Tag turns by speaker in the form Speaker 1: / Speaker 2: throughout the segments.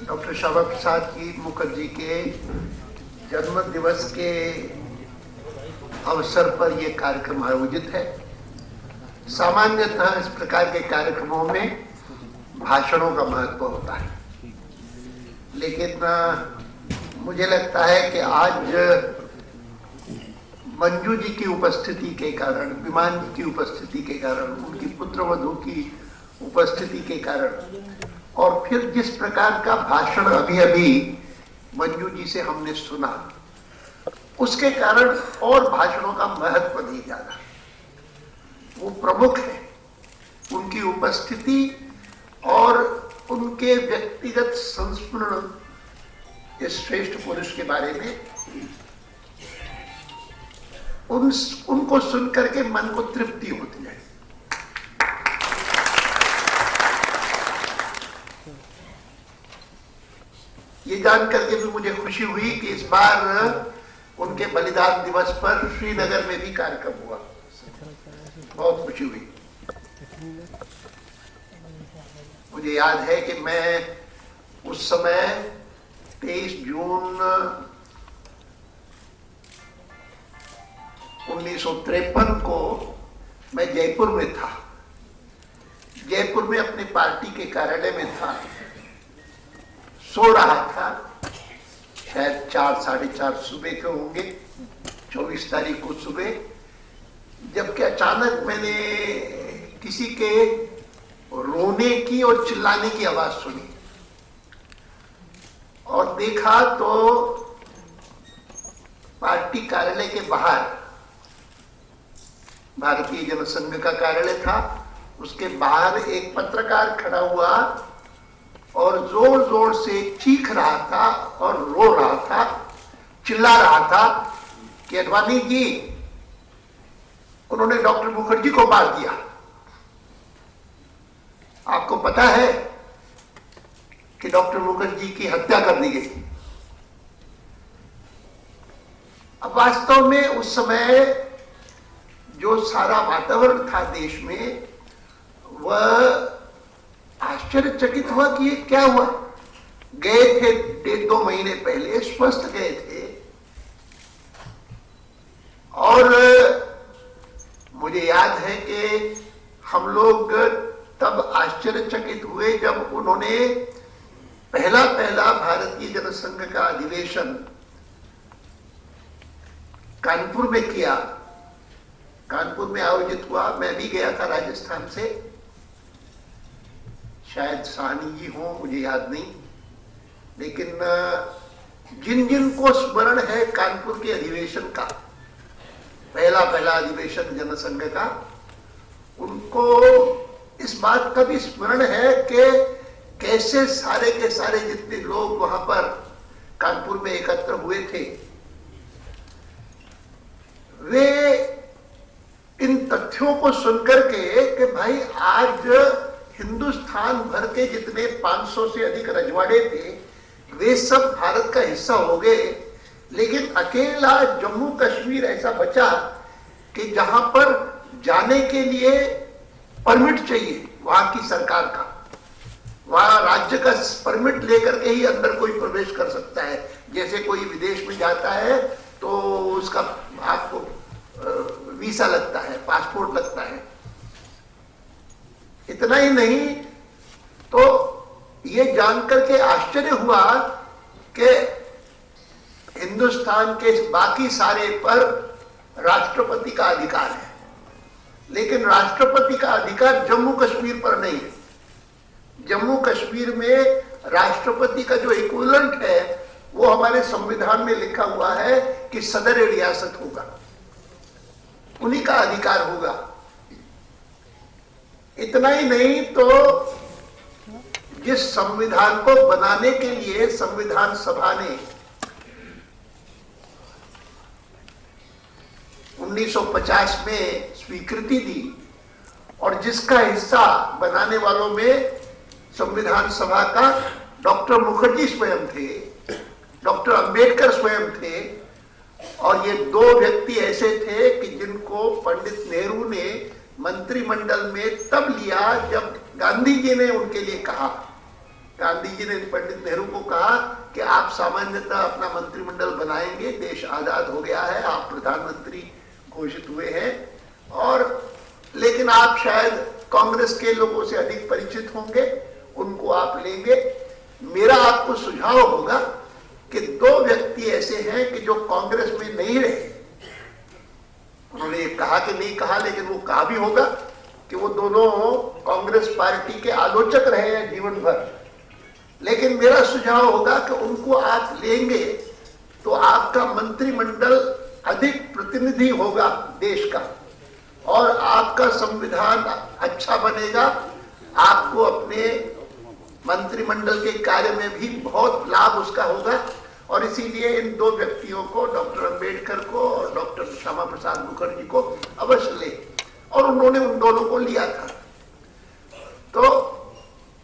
Speaker 1: Doctor Shyama Prasad ji Mukherjee के जन्म दिवस के अवसर पर यह कार्यक्रम आयोजित है। सामान्यतः इस प्रकार के कार्यक्रमों में भाषणों का महत्व होता है, लेकिन मुझे लगता है कि आज मंजू जी की उपस्थिति के कारण, विमान जी की उपस्थिति के कारण, उनकी पुत्रवधू की उपस्थिति के कारण और फिर जिस प्रकार का भाषण अभी अभी मंजू जी से हमने सुना, उसके कारण और भाषणों का महत्व नहीं ज्यादा। वो प्रमुख है, उनकी उपस्थिति और उनके व्यक्तिगत संस्मरण इस श्रेष्ठ पुरुष के बारे में उनको सुनकर के मन को तृप्ति होती है। ये जान करके भी मुझे खुशी हुई कि इस बार उनके बलिदान दिवस पर श्रीनगर में भी कार्यक्रम हुआ। बहुत खुशी हुई। मुझे याद है कि मैं उस समय 23 जून 1953 को मैं जयपुर में था। जयपुर में अपने पार्टी के कार्यालय में था, सो रहा था। शायद 4, साढ़े 4 सुबह के होंगे, 24 तारीख को सुबह, जबकि अचानक मैंने किसी के रोने की और चिल्लाने की आवाज सुनी और देखा तो पार्टी कार्यालय के बाहर, भारतीय जनसंघ का कार्यालय था, उसके बाहर एक पत्रकार खड़ा हुआ और जोर जोर से चीख रहा था और रो रहा था, चिल्ला रहा था कि अडवाणी जी, उन्होंने डॉक्टर मुखर्जी को मार दिया। आपको पता है कि डॉक्टर मुखर्जी की हत्या कर दी गई। अब वास्तव में उस समय जो सारा वातावरण था देश में, वह आश्चर्यचकित हुआ कि ये क्या हुआ। गए थे 1.5-2 महीने पहले, स्वस्थ गए थे, और मुझे याद है कि हम लोग तब आश्चर्यचकित हुए जब उन्होंने पहला भारतीय जनसंघ का अधिवेशन कानपुर में किया। कानपुर में आयोजित हुआ, मैं भी गया था राजस्थान से, शायद साहनी जी हो, मुझे याद नहीं, लेकिन जिन जिन को स्मरण है कानपुर के अधिवेशन का, पहला अधिवेशन जनसंघ का, उनको इस बात का भी स्मरण है कि कैसे सारे के सारे जितने लोग वहां पर कानपुर में एकत्र हुए थे, वे इन तथ्यों को सुनकर के कि भाई आज हिंदुस्तान भर के जितने 500 से अधिक रजवाड़े थे, वे सब भारत का हिस्सा हो गए, लेकिन अकेला जम्मू कश्मीर ऐसा बचा कि जहां पर जाने के लिए परमिट चाहिए वहां की सरकार का, वहां राज्य का परमिट लेकर के ही अंदर कोई प्रवेश कर सकता है। जैसे कोई विदेश में जाता है तो उसका आपको वीसा लगता है, पासपोर्ट लगता है। इतना ही नहीं, तो ये जानकर के आश्चर्य हुआ कि हिंदुस्तान के बाकी सारे पर राष्ट्रपति का अधिकार है, लेकिन राष्ट्रपति का अधिकार जम्मू कश्मीर पर नहीं है। जम्मू कश्मीर में राष्ट्रपति का जो इक्विवेलेंट है वो हमारे संविधान में लिखा हुआ है कि सदर रियासत होगा, उन्हीं का अधिकार होगा। इतना ही नहीं, तो जिस संविधान को बनाने के लिए संविधान सभा ने 1950 में स्वीकृति दी और जिसका हिस्सा बनाने वालों में संविधान सभा का डॉक्टर मुखर्जी स्वयं थे, डॉक्टर अंबेडकर स्वयं थे, और ये 2 व्यक्ति ऐसे थे कि जिनको पंडित नेहरू ने मंत्रिमंडल में तब लिया जब गांधी जी ने उनके लिए कहा गांधी जी ने पंडित नेहरू को कहा कि आप सामान्यतः अपना मंत्रिमंडल बनाएंगे, देश आजाद हो गया है, आप प्रधानमंत्री घोषित हुए हैं, और लेकिन आप शायद कांग्रेस के लोगों से अधिक परिचित होंगे, उनको आप लेंगे। मेरा आपको सुझाव होगा कि 2 व्यक्ति ऐसे हैं कि जो कांग्रेस में नहीं रहे। उन्होंने ये कहा कि नहीं कहा, लेकिन वो कहा भी होगा कि वो दोनों कांग्रेस पार्टी के आलोचक रहे हैं जीवन भर। लेकिन मेरा सुझाव होगा कि उनको आप लेंगे तो आपका मंत्रिमंडल अधिक प्रतिनिधि होगा देश का, और आपका संविधान अच्छा बनेगा। आपको अपने मंत्रिमंडल के कार्य में भी बहुत लाभ उसका होगा। और इसीलिए इन 2 व्यक्तियों को, डॉक्टर अंबेडकर को और डॉक्टर श्यामा प्रसाद मुखर्जी को अवश्य ले। और उन्होंने उन दोनों को लिया था। तो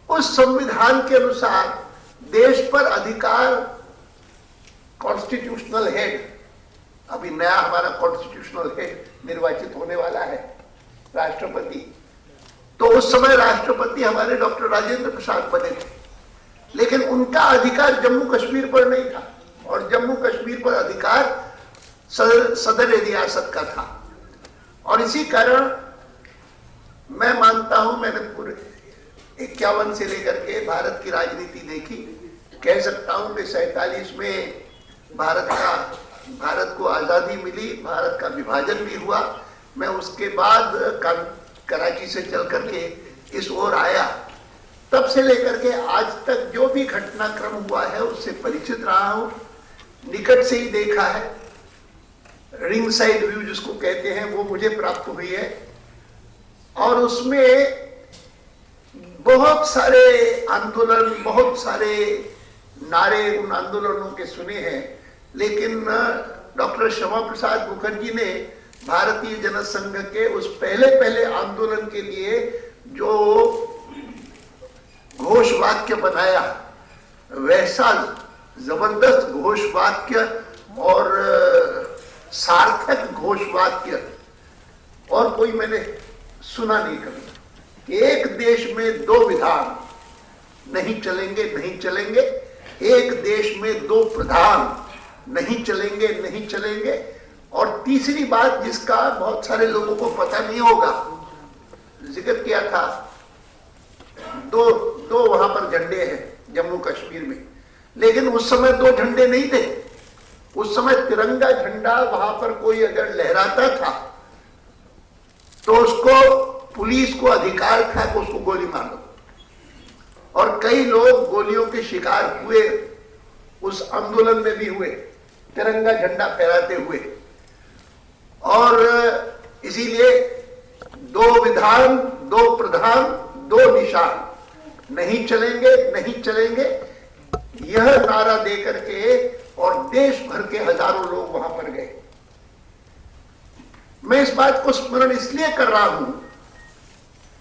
Speaker 1: उस संविधान के अनुसार देश पर अधिकार कॉन्स्टिट्यूशनल हेड, अभी नया हमारा कॉन्स्टिट्यूशनल हेड निर्वाचित होने वाला है, राष्ट्रपति। तो उस समय राष्ट्रपति हमारे डॉक्टर राजेंद्र प्रसाद बने थे, लेकिन उनका अधिकार जम्मू कश्मीर पर नहीं था, और जम्मू कश्मीर पर अधिकार सदर रियासत का था। और इसी कारण मैं मानता हूं, मैंने पूरे 51 से लेकर के भारत की राजनीति देखी, कह सकता हूं कि 47 में भारत को आजादी मिली, भारत का विभाजन भी हुआ। मैं उसके बाद कराची से चल करके इस ओर आया, तब से लेकर के आज तक जो भी घटनाक्रम हुआ है उससे परिचित रहा हूं, निकट से ही देखा है। रिंग साइड व्यू जिसको कहते हैं वो मुझे प्राप्त हुई है, और उसमें बहुत सारे आंदोलन, बहुत सारे नारे उन आंदोलनों के सुने हैं। लेकिन डॉक्टर श्यामा प्रसाद मुखर्जी ने भारतीय जनसंघ के उस पहले आंदोलन के लिए जो घोष वाक्य बनाया, वैसा जबरदस्त घोष वाक्य और सार्थक घोष वाक्य और कोई मैंने सुना नहीं कभी। एक देश में 2 विधान नहीं चलेंगे, नहीं चलेंगे। एक देश में 2 प्रधान नहीं चलेंगे, नहीं चलेंगे। और तीसरी बात जिसका बहुत सारे लोगों को पता नहीं होगा, जिक्र किया था, दो वहां पर झंडे हैं जम्मू कश्मीर में, लेकिन उस समय 2 झंडे नहीं थे। उस समय तिरंगा झंडा वहां पर कोई अगर लहराता था तो उसको, पुलिस को अधिकार था कि उसको गोली मार दो, और कई लोग गोलियों के शिकार हुए, उस आंदोलन में भी हुए, तिरंगा झंडा फहराते हुए। और इसीलिए 2 विधान, 2 प्रधान, 2 निशान, नहीं चलेंगे, नहीं चलेंगे, यह नारा देकर के, और देश भर के हजारों लोग वहां पर गए। मैं इस बात को स्मरण इसलिए कर रहा हूं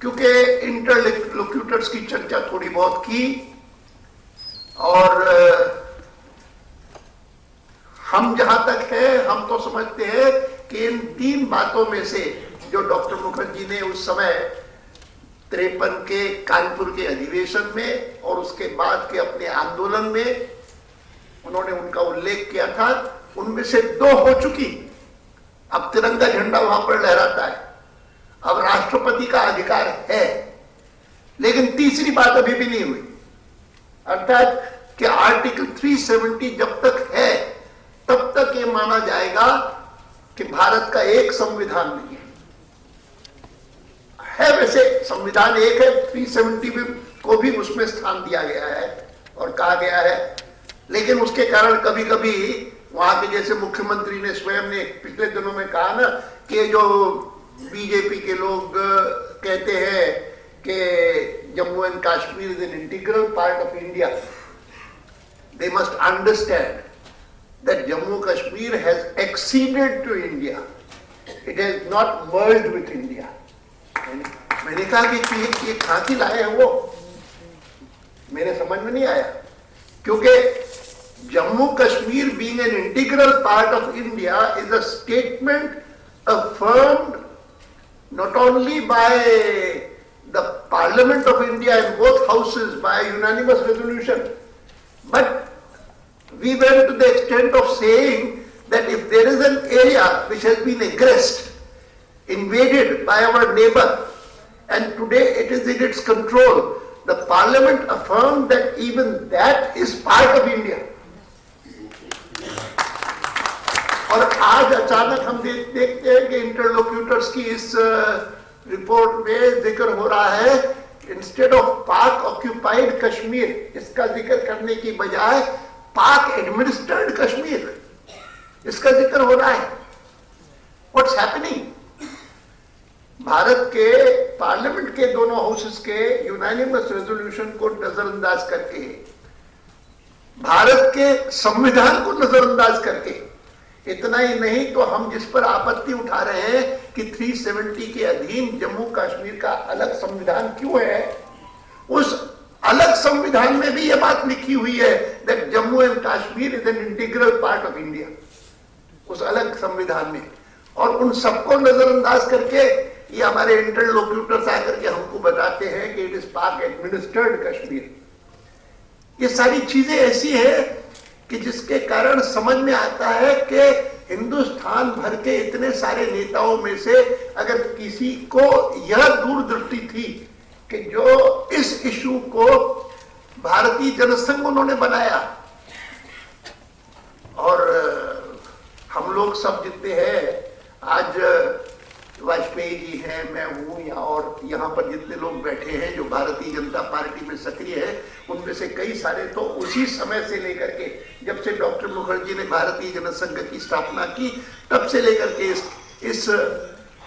Speaker 1: क्योंकि इंटरलोक्यूटर्स की चर्चा थोड़ी बहुत की, और हम जहां तक है, हम तो समझते हैं कि इन 3 बातों में से जो डॉक्टर मुखर्जी ने उस समय 53 के कानपुर के अधिवेशन में और उसके बाद के अपने आंदोलन में उन्होंने उनका उल्लेख किया था, उनमें से 2 हो चुकी। अब तिरंगा झंडा वहां पर लहराता है, अब राष्ट्रपति का अधिकार है, लेकिन तीसरी बात अभी भी नहीं हुई, अर्थात कि आर्टिकल 370 जब तक है तब तक ये माना जाएगा कि भारत का एक संविधान नहीं है। वैसे संविधान एक है, 370 को भी उसमें स्थान दिया गया है और कहा गया है, लेकिन उसके कारण कभी कभी वहां के जैसे मुख्यमंत्री ने स्वयं ने पिछले दिनों में कहा ना कि जो बीजेपी के लोग कहते हैं कि Jammu and Kashmir is an integral part of India, they must understand that Jammu Kashmir has acceded to India, it has not merged with India. मैंने कहा कि ये कहां की लाए हैं वो, मेरे समझ में नहीं आया, क्योंकि Jammu Kashmir being an integral part of India is a statement affirmed not only by the Parliament of India in both houses by unanimous resolution. But we went to the extent of saying that if there is an area which has been aggressed, invaded by our neighbor, and today it is in its control, the Parliament affirmed that even that is part of India. और आज अचानक हम देखते हैं कि interlocutors की इस report में जिक्र हो रहा है, इंस्टेड ऑफ पाक ऑक्यूपाइड कश्मीर, इसका जिक्र करने की बजाय पाक एडमिनिस्टर्ड कश्मीर, इसका जिक्र हो रहा है. What's happening? भारत के पार्लियामेंट के दोनों हाउसेस के यूनानिमस रेजोल्यूशन को नजरअंदाज करके, भारत के संविधान को नजरअंदाज करके, इतना ही नहीं तो हम जिस पर आपत्ति उठा रहे हैं कि 370 के अधीन जम्मू कश्मीर का अलग संविधान क्यों है, उस अलग संविधान में भी यह बात लिखी हुई है that Jammu and Kashmir is an integral part of India, उस अलग संविधान में. और उन सबको नजरअंदाज करके ये हमारे इंटरलोक्यूटर्स आकर के हमको बताते हैं कि इट इज पाक एडमिनिस्टर्ड कश्मीर. ये सारी चीजें ऐसी है कि जिसके कारण समझ में आता है कि हिंदुस्तान भर के इतने सारे नेताओं में से अगर किसी को यह दूरदृष्टि थी कि जो इस इशू को भारतीय जनसंघ उन्होंने बनाया, और हम लोग सब जितने हैं, आज वाजपेयी जी हैं, मैं हूं यहाँ, और यहाँ पर जितने लोग बैठे हैं जो भारतीय जनता पार्टी में सक्रिय है, उनमें से कई सारे तो उसी समय से लेकर के, जब से डॉक्टर मुखर्जी ने भारतीय जनसंघ की स्थापना की, तब से लेकर के इस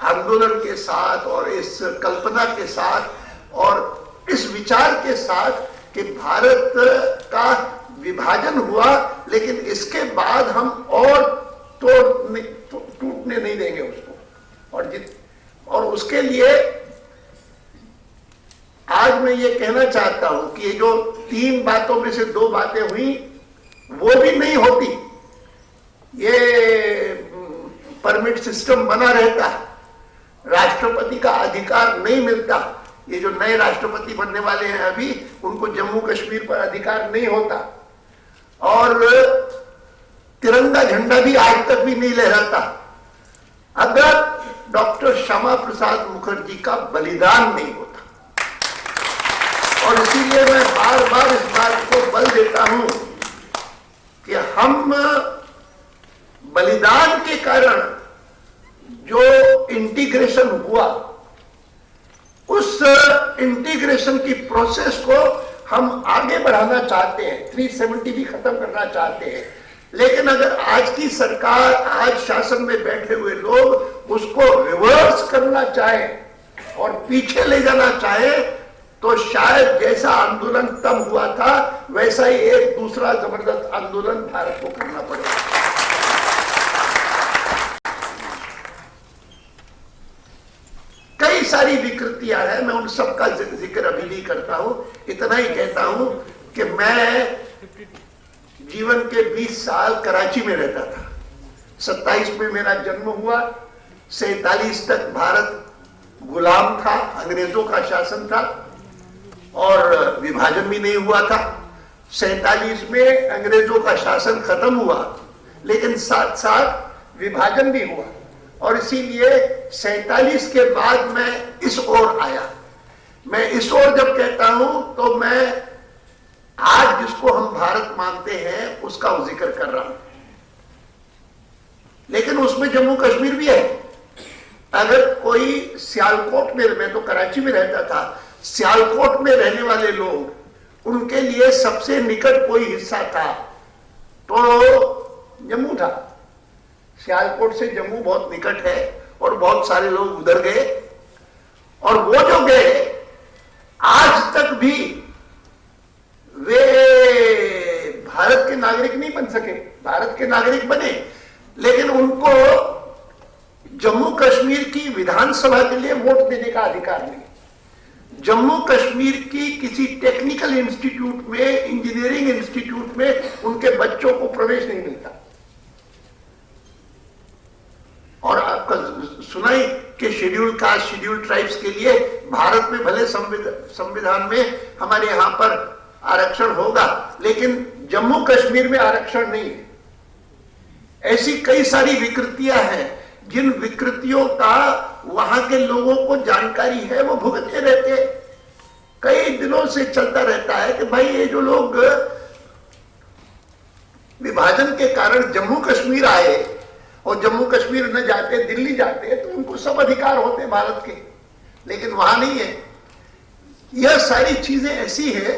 Speaker 1: आंदोलन के साथ और इस कल्पना के साथ और इस विचार के साथ कि भारत का विभाजन हुआ, लेकिन इसके बाद हम और टूटने नहीं देंगे उसको. और उसके लिए आज मैं ये कहना चाहता हूं कि ये जो 3 बातों में से 2 बातें हुई वो भी नहीं होती, ये परमिट सिस्टम बना रहता, राष्ट्रपति का अधिकार नहीं मिलता. ये जो नए राष्ट्रपति बनने वाले हैं अभी, उनको जम्मू कश्मीर पर अधिकार नहीं होता, और तिरंगा झंडा भी आज तक भी नहीं लहराता अगर डॉक्टर श्यामा प्रसाद मुखर्जी का बलिदान नहीं होता. और इसीलिए मैं बार बार इस बात को बल देता हूं कि हम बलिदान के कारण जो इंटीग्रेशन हुआ, उस इंटीग्रेशन की प्रोसेस को हम आगे बढ़ाना चाहते हैं, 370 भी खत्म करना चाहते हैं. लेकिन अगर आज की सरकार, आज शासन में बैठे हुए लोग उसको रिवर्स करना चाहे और पीछे ले जाना चाहे, तो शायद जैसा आंदोलन तब हुआ था वैसा ही एक दूसरा जबरदस्त आंदोलन भारत को करना पड़ेगा. कई सारी विकृतियां हैं, मैं उन सब का जिक्र अभी नहीं करता हूं. इतना ही कहता हूं कि मैं जीवन के 20 साल कराची में रहता था. 27 में मेरा जन्म हुआ. 47 तक भारत गुलाम था, अंग्रेजों का शासन था और विभाजन भी नहीं हुआ था. 47 में अंग्रेजों का शासन खत्म हुआ, लेकिन साथ साथ विभाजन भी हुआ. और इसीलिए 47 के बाद मैं इस ओर आया. मैं इस ओर जब कहता हूं तो मैं आज जिसको हम भारत मानते हैं उसका जिक्र कर रहा हूं, लेकिन उसमें जम्मू कश्मीर भी है. अगर कोई सियालकोट में, मैं तो कराची में रहता था, सियालकोट में रहने वाले लोग, उनके लिए सबसे निकट कोई हिस्सा था तो जम्मू था. सियालकोट से जम्मू बहुत निकट है और बहुत सारे लोग उधर गए, और वो जो गए आज तक भी वे भारत के नागरिक नहीं बन सके. भारत के नागरिक बने, लेकिन उनको जम्मू कश्मीर की विधानसभा के लिए वोट देने का अधिकार नहीं. जम्मू कश्मीर की किसी टेक्निकल इंस्टीट्यूट में, इंजीनियरिंग इंस्टीट्यूट में उनके बच्चों को प्रवेश नहीं मिलता. और आपका सुनाई कि शेड्यूल कास्ट शेड्यूल ट्राइब्स के लिए भारत में भले संविधान में हमारे यहाँ पर आरक्षण होगा, लेकिन जम्मू कश्मीर में आरक्षण नहीं है। ऐसी कई सारी विकृतियां हैं, जिन विकृतियों का वहां के लोगों को जानकारी है, वो भुगतते रहते हैं। कई दिनों से चलता रहता है कि भाई ये जो लोग विभाजन के कारण जम्मू कश्मीर आए और जम्मू कश्मीर न जाते दिल्ली जाते तो उनको सब अधिकार होते भारत के, लेकिन वहां नहीं है। यह सारी चीजें ऐसी है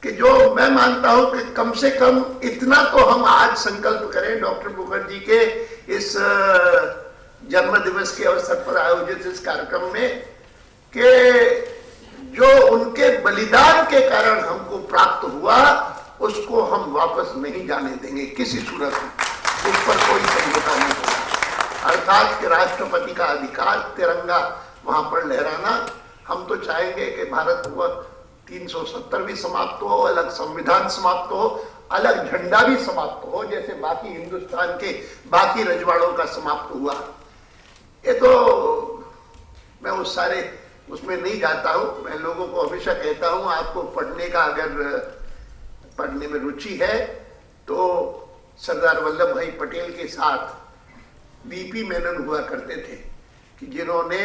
Speaker 1: कि जो मैं मानता हूं कि कम से कम इतना तो हम आज संकल्प करें डॉक्टर मुखर्जी के इस जन्म दिवस के अवसर पर आयोजित इस कार्यक्रम में, कि जो उनके बलिदान के कारण हमको प्राप्त हुआ उसको हम वापस नहीं जाने देंगे किसी सूरत में, उस पर कोई समझौता नहीं होगा। अर्थात कि राष्ट्रपति का अधिकार तिरंगा वहां पर लहराना, हम तो चाहेंगे कि भारत वह 370 भी समाप्त हो, अलग संविधान समाप्त हो, अलग झंडा भी समाप्त हो, जैसे बाकी हिंदुस्तान के बाकी रजवाड़ों का समाप्त हुआ। ये तो मैं उस सारे उसमें नहीं जाता हूं। मैं लोगों को हमेशा कहता हूं, आपको पढ़ने का अगर पढ़ने में रुचि है तो सरदार वल्लभ भाई पटेल के साथ बीपी मेनन हुआ करते थे, कि जिन्होंने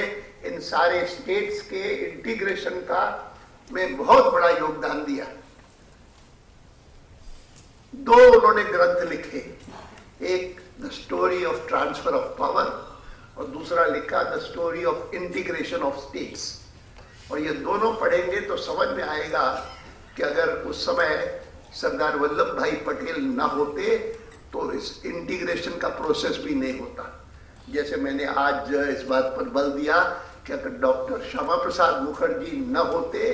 Speaker 1: इन सारे स्टेट्स के इंटीग्रेशन का में बहुत बड़ा योगदान दिया। दो उन्होंने ग्रंथ लिखे, एक the story of transfer of power और दूसरा लिखा the story of integration of states. और ये दोनों पढ़ेंगे तो समझ में आएगा कि अगर उस समय सरदार वल्लभ भाई पटेल न होते तो इस इंटीग्रेशन का प्रोसेस भी नहीं होता। जैसे मैंने आज इस बात पर बल दिया कि अगर डॉक्टर श्यामा प्रसाद मुखर्जी न होते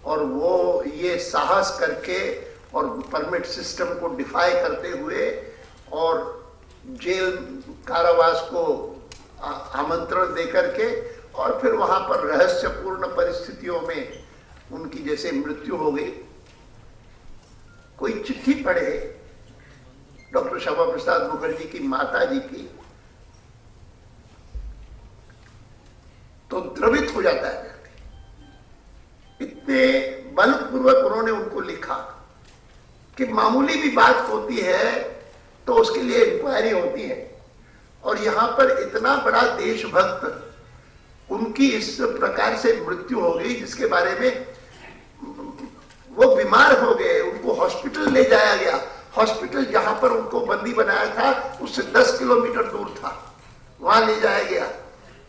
Speaker 1: और वो ये साहस करके और परमिट सिस्टम को डिफाई करते हुए और जेल कारावास को आमंत्रण देकर के और फिर वहां पर रहस्यपूर्ण परिस्थितियों में उनकी जैसे मृत्यु हो गई, कोई चिट्ठी पढ़े डॉक्टर श्यामा प्रसाद मुखर्जी की माता जी की तो द्रवित हो जाता है। इतने बलपूर्वक उन्होंने उनको लिखा कि मामूली भी बात होती है तो उसके लिए इंक्वायरी होती है। और यहां पर इतना बड़ा देशभक्त, उनकी इस प्रकार से मृत्यु हो गई जिसके बारे में वो बीमार हो गए, उनको हॉस्पिटल ले जाया गया। हॉस्पिटल जहां पर उनको बंदी बनाया था उससे 10 किलोमीटर दूर था, वहां ले जाया गया।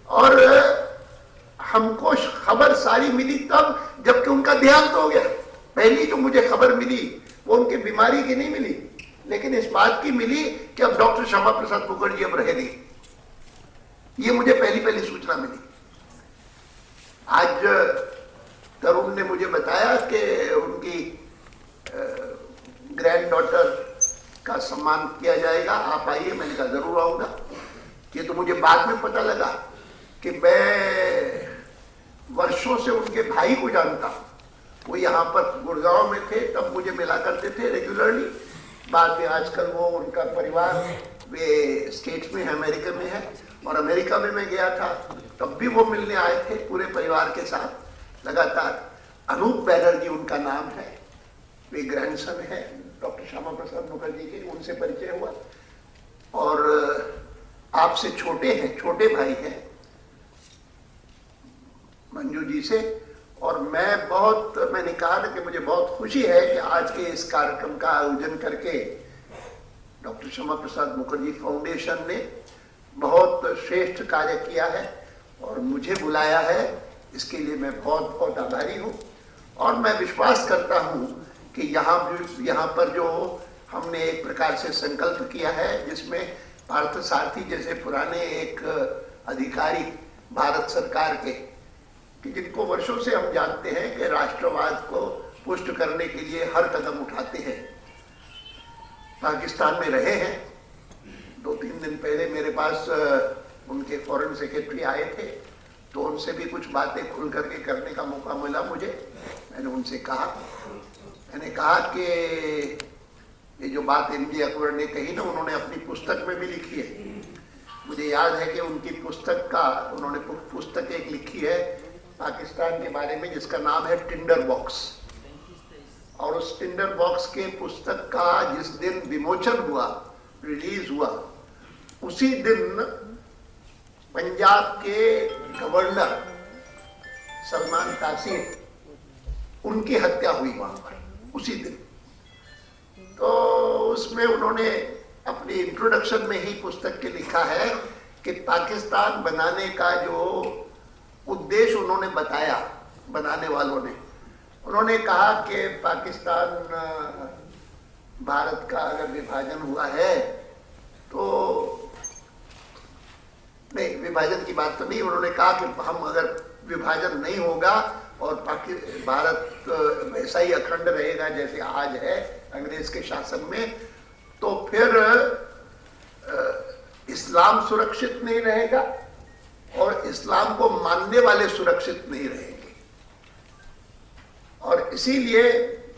Speaker 1: और हमको खबर सारी मिली तब जबकि उनका देहांत हो गया। पहली जो मुझे खबर मिली वो उनकी बीमारी की नहीं मिली, लेकिन इस बात की मिली कि अब डॉक्टर श्यामा प्रसाद मुखर्जी अब रहे नहीं। ये मुझे पहली सूचना मिली। आज तरुण ने मुझे बताया कि उनकी ग्रैंड डॉटर का सम्मान किया जाएगा, आप आइए। मैंने कहा जरूर आऊंगा। ये तो मुझे बाद में पता लगा कि मैं वर्षों से उनके भाई को जानता हूं। वो यहाँ पर गुड़गांव में थे, तब मुझे मिला करते थे रेगुलरली। बाद में आजकल वो उनका परिवार वे स्टेट्स में है, अमेरिका में है। और अमेरिका में मैं गया था तब भी वो मिलने आए थे पूरे परिवार के साथ लगातार। अनूप बैनर्जी उनका नाम है, वे ग्रैंडसन है डॉक्टर श्यामा प्रसाद मुखर्जी के, उनसे परिचय हुआ। और आपसे छोटे हैं, छोटे भाई हैं मंजू जी से। और मैंने कहा ना कि मुझे बहुत खुशी है कि आज के इस कार्यक्रम का आयोजन करके डॉक्टर श्यामा प्रसाद मुखर्जी फाउंडेशन ने बहुत श्रेष्ठ कार्य किया है और मुझे बुलाया है। इसके लिए मैं बहुत बहुत आभारी हूँ। और मैं विश्वास करता हूँ कि यहाँ पर जो हमने एक प्रकार से संकल्प किया है, जिसमें पार्थ सारथी जैसे पुराने एक अधिकारी भारत सरकार के, कि जिनको वर्षों से हम जानते हैं कि राष्ट्रवाद को पुष्ट करने के लिए हर कदम उठाते हैं, पाकिस्तान में रहे हैं। 2-3 दिन पहले मेरे पास उनके फॉरेन सेक्रेटरी आए थे, तो उनसे भी कुछ बातें खुल करके करने का मौका मिला मुझे। मैंने उनसे कहा कि ये जो बात एमजे अकबर ने कही ना, उन्होंने अपनी पुस्तक में भी लिखी है। मुझे याद है कि उनकी पुस्तक का उन्होंने पुस्तक एक लिखी है पाकिस्तान के बारे में जिसका नाम है टिंडर बॉक्स, और उस टिंडर बॉक्स के पुस्तक का जिस दिन विमोचन हुआ, रिलीज हुआ, उसी दिन पंजाब के गवर्नर सलमान तासीर उनकी हत्या हुई वहां पर उसी दिन। तो उसमें उन्होंने अपनी इंट्रोडक्शन में ही पुस्तक के लिखा है कि पाकिस्तान बनाने का जो उद्देश्य उन्होंने बताया बनाने वालों ने, उन्होंने कहा कि पाकिस्तान भारत का अगर विभाजन हुआ है तो नहीं, विभाजन की बात तो नहीं, उन्होंने कहा कि हम अगर विभाजन नहीं होगा और भारत वैसा ही अखंड रहेगा जैसे आज है अंग्रेज के शासन में, तो फिर इस्लाम सुरक्षित नहीं रहेगा और इस्लाम को मानने वाले सुरक्षित नहीं रहेंगे, और इसीलिए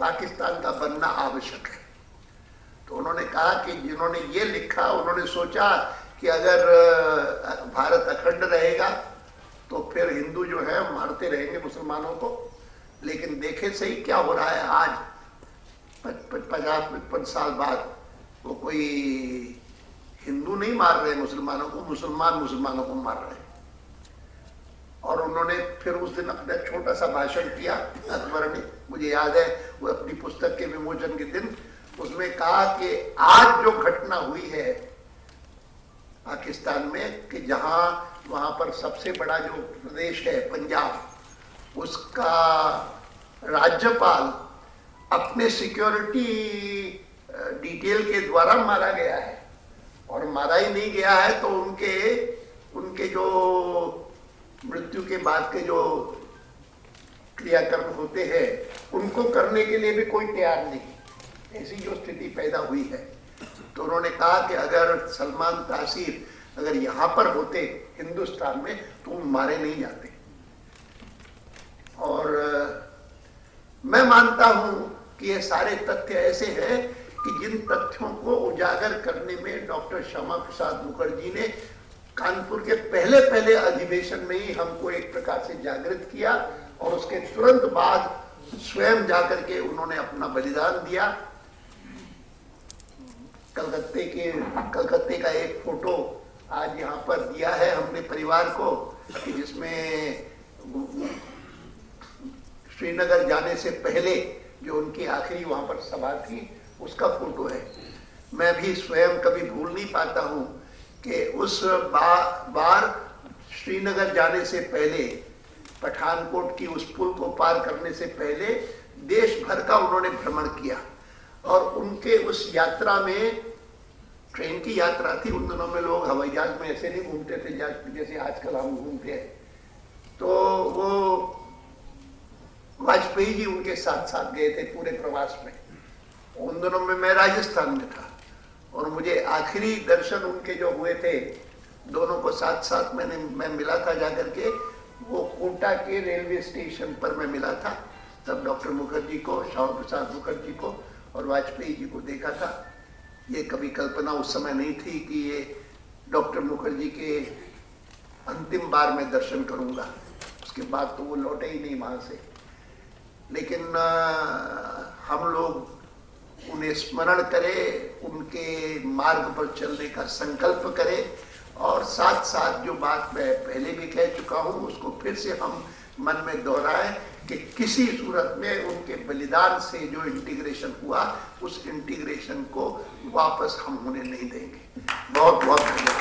Speaker 1: पाकिस्तान का बनना आवश्यक है। तो उन्होंने कहा कि जिन्होंने ये लिखा उन्होंने सोचा कि अगर भारत अखंड रहेगा तो फिर हिंदू जो है मारते रहेंगे मुसलमानों को, लेकिन देखे सही क्या हो रहा है आज 50-55 साल बाद। वो कोई हिंदू नहीं मार रहे मुसलमानों को, मुसलमान मुसलमानों को मार रहे हैं। और उन्होंने फिर उस दिन अपना छोटा सा भाषण किया अकबर ने, मुझे याद है वो अपनी पुस्तक के विमोचन के दिन, उसमें कहा कि आज जो घटना हुई है पाकिस्तान में कि जहां वहां पर सबसे बड़ा जो प्रदेश है पंजाब, उसका राज्यपाल अपने सिक्योरिटी डिटेल के द्वारा मारा गया है, और मारा ही नहीं गया है तो उनके जो मृत्यु के बाद के जो क्रियाकर्म होते हैं उनको करने के लिए भी कोई तैयार नहीं, ऐसी जो स्थिति पैदा हुई है। तो उन्होंने कहा कि अगर सलमान तासीर अगर यहाँ पर होते हिंदुस्तान में तो वो मारे नहीं जाते। और मैं मानता हूं कि ये सारे तथ्य ऐसे हैं कि जिन तथ्यों को उजागर करने में डॉक्टर श्यामा प्रसाद मुखर्जी ने कानपुर के पहले अधिवेशन में ही हमको एक प्रकार से जागृत किया, और उसके तुरंत बाद स्वयं जाकर के उन्होंने अपना बलिदान दिया। कलकत्ते का एक फोटो आज यहाँ पर दिया है हमने परिवार को, कि जिसमें श्रीनगर जाने से पहले जो उनकी आखिरी वहां पर सभा थी उसका फोटो है। मैं भी स्वयं कभी भूल नहीं पाता हूं कि उस बार श्रीनगर जाने से पहले, पठानकोट की उस पुल को पार करने से पहले देश भर का उन्होंने भ्रमण किया, और उनके उस यात्रा में ट्रेन की यात्रा थी, उन दिनों में लोग हवाई जहाज में ऐसे नहीं घूमते थे जैसे आजकल हम घूमते हैं। तो वो वाजपेयी जी उनके साथ साथ गए थे पूरे प्रवास में। उन दिनों में मैं राजस्थान में था, और मुझे आखिरी दर्शन उनके जो हुए थे दोनों को साथ साथ मैं मिला था जाकर के, वो कोटा के रेलवे स्टेशन पर मैं मिला था। तब डॉक्टर मुखर्जी को, श्यामा प्रसाद मुखर्जी को और वाजपेयी जी को देखा था। ये कभी कल्पना उस समय नहीं थी कि ये डॉक्टर मुखर्जी के अंतिम बार मैं दर्शन करूंगा, उसके बाद तो वो लौटे ही नहीं वहां से। लेकिन हम लोग उन्हें स्मरण करें, उनके मार्ग पर चलने का संकल्प करें, और साथ साथ जो बात मैं पहले भी कह चुका हूं उसको फिर से हम मन में दोहराएं कि किसी सूरत में उनके बलिदान से जो इंटीग्रेशन हुआ उस इंटीग्रेशन को वापस हम होने नहीं देंगे। बहुत बहुत धन्यवाद।